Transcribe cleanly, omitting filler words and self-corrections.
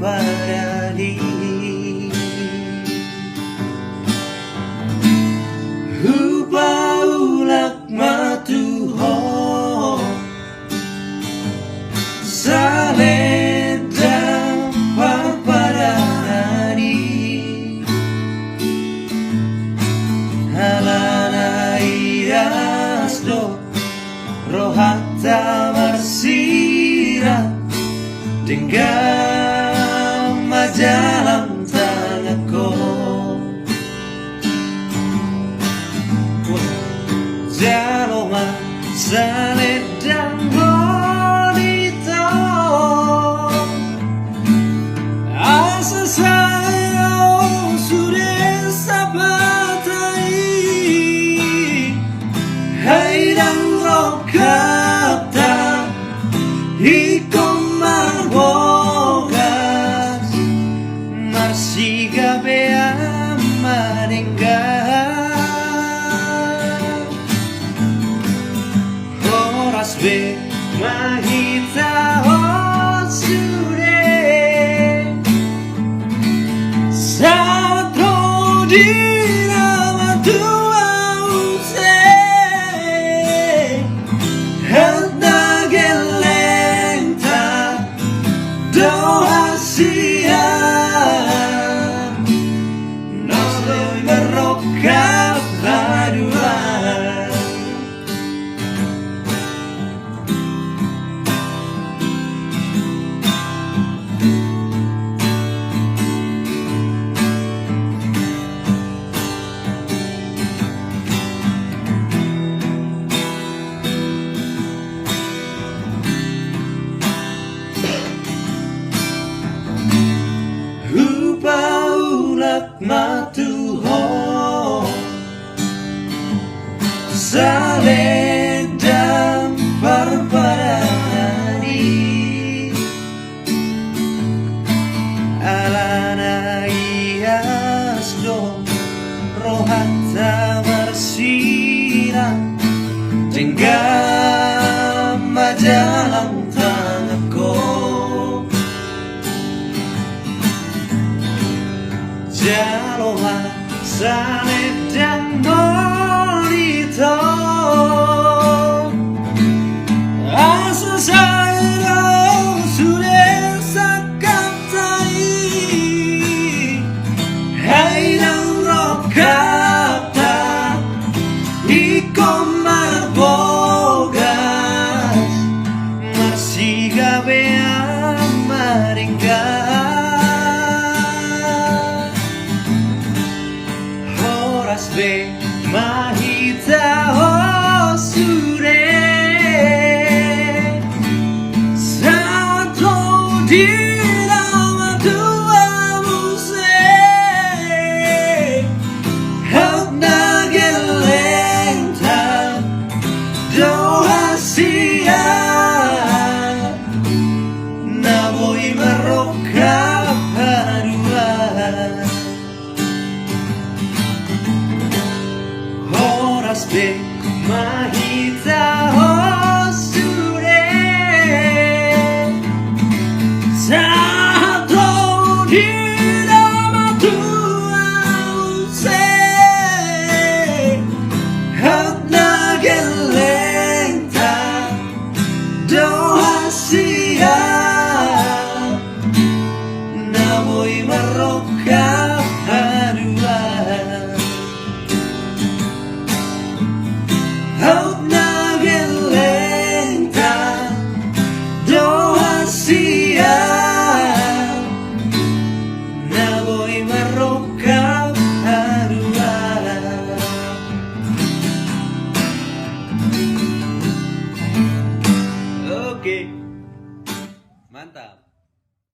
paradi. Upaulak matuho saledang paparani halana irasdo rohata marsira dengan majalam tanganku. Jaloma saledang bonito asa saya sudah sabatai hai dan rokata ikom marbogas marsiga bea manengga be mahita osure satro dirama tua use handa gelenta doa siang nosoi merokap haduan. Upaulak matuho saledang parparani alana iasdo rohata marsira dengan majalam tanganku. Jaloma saledang bonito asa saya sudah sakatai hai dan rokata ikom marbogas marsiga bea maringga be mahita osure satro dirama tua muse handa gelenta doa siang na voy marroca paruan. Be mahita osure satro dirama tua use handa gelenta doa siang na voy marroca haduan. Out na gelenta doa siang na voy marroca haduan. Oke, mantap.